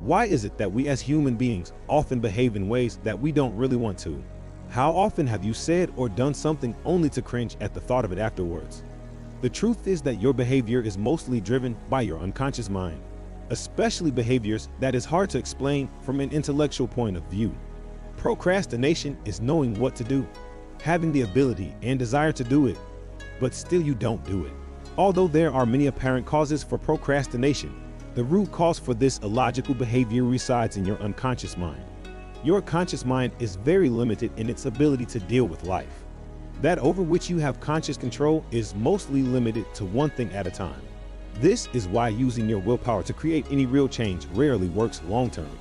Why is it that we as human beings often behave in ways that we don't really want to? How often have you said or done something only to cringe at the thought of it afterwards? The truth is that your behavior is mostly driven by your unconscious mind, especially behaviors that is hard to explain from an intellectual point of view. Procrastination is knowing what to do, having the ability and desire to do it, but still you don't do it. Although there are many apparent causes for procrastination, the root cause for this illogical behavior resides in your unconscious mind. Your conscious mind is very limited in its ability to deal with life. That over which you have conscious control is mostly limited to one thing at a time. This is why using your willpower to create any real change rarely works long term.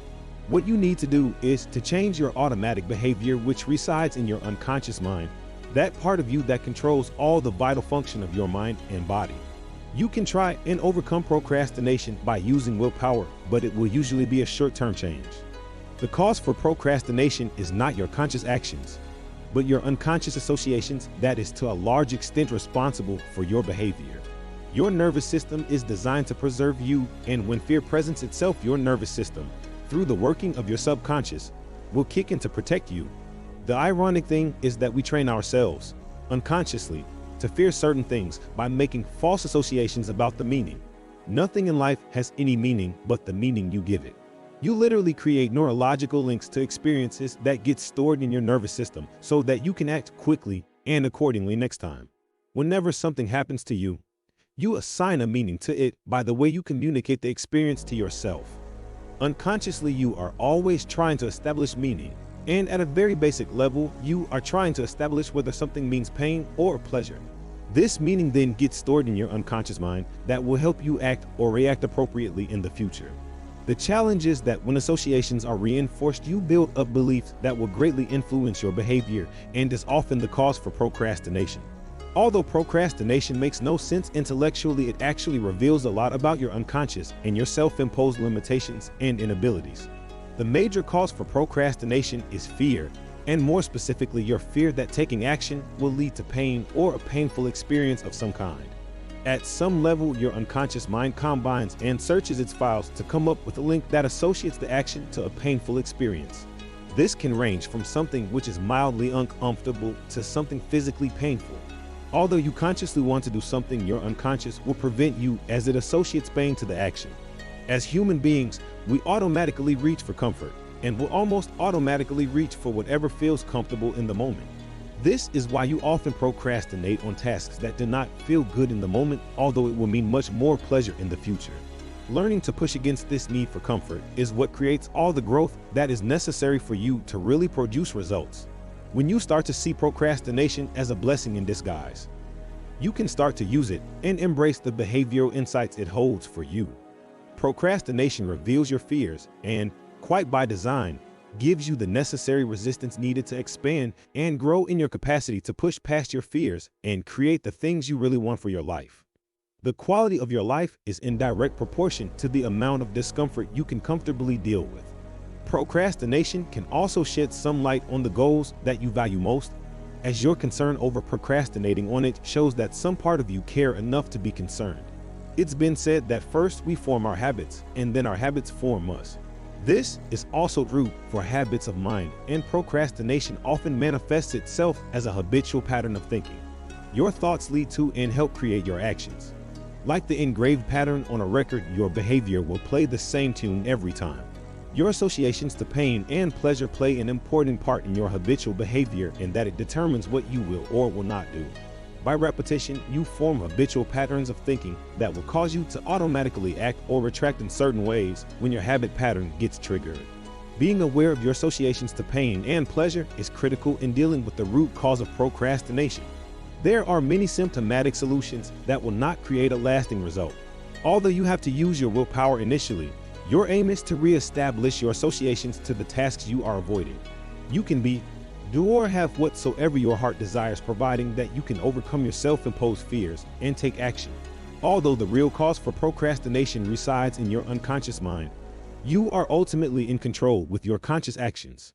What you need to do is to change your automatic behavior, which resides in your unconscious mind, that part of you that controls all the vital function of your mind and body. You can try and overcome procrastination by using willpower, but it will usually be a short-term change. The cause for procrastination is not your conscious actions, but your unconscious associations that is to a large extent responsible for your behavior. Your nervous system is designed to preserve you, and when fear presents itself, your nervous system, through the working of your subconscious, will kick in to protect you. The ironic thing is that we train ourselves, unconsciously, to fear certain things by making false associations about the meaning. Nothing in life has any meaning but the meaning you give it. You literally create neurological links to experiences that get stored in your nervous system so that you can act quickly and accordingly next time. Whenever something happens to you, you assign a meaning to it by the way you communicate the experience to yourself. Unconsciously, you are always trying to establish meaning, and at a very basic level, you are trying to establish whether something means pain or pleasure. This meaning then gets stored in your unconscious mind that will help you act or react appropriately in the future. The challenge is that when associations are reinforced, you build up beliefs that will greatly influence your behavior and is often the cause for procrastination. Although procrastination makes no sense intellectually, it actually reveals a lot about your unconscious and your self-imposed limitations and inabilities. The major cause for procrastination is fear, and more specifically, your fear that taking action will lead to pain or a painful experience of some kind. At some level, your unconscious mind combines and searches its files to come up with a link that associates the action to a painful experience. This can range from something which is mildly uncomfortable to something physically painful. Although you consciously want to do something, your unconscious will prevent you as it associates pain to the action. As human beings, we automatically reach for comfort and will almost automatically reach for whatever feels comfortable in the moment. This is why you often procrastinate on tasks that do not feel good in the moment, although it will mean much more pleasure in the future. Learning to push against this need for comfort is what creates all the growth that is necessary for you to really produce results. When you start to see procrastination as a blessing in disguise, you can start to use it and embrace the behavioral insights it holds for you. Procrastination reveals your fears and, quite by design, gives you the necessary resistance needed to expand and grow in your capacity to push past your fears and create the things you really want for your life. The quality of your life is in direct proportion to the amount of discomfort you can comfortably deal with. Procrastination can also shed some light on the goals that you value most, as your concern over procrastinating on it shows that some part of you care enough to be concerned. It's been said that first we form our habits and then our habits form us. This is also true for habits of mind, and procrastination often manifests itself as a habitual pattern of thinking. Your thoughts lead to and help create your actions. Like the engraved pattern on a record, your behavior will play the same tune every time. Your associations to pain and pleasure play an important part in your habitual behavior in that it determines what you will or will not do. By repetition, you form habitual patterns of thinking that will cause you to automatically act or retract in certain ways when your habit pattern gets triggered. Being aware of your associations to pain and pleasure is critical in dealing with the root cause of procrastination. There are many symptomatic solutions that will not create a lasting result. Although you have to use your willpower initially, your aim is to re-establish your associations to the tasks you are avoiding. You can do or have whatsoever your heart desires, providing that you can overcome your self-imposed fears and take action. Although the real cause for procrastination resides in your unconscious mind, you are ultimately in control with your conscious actions.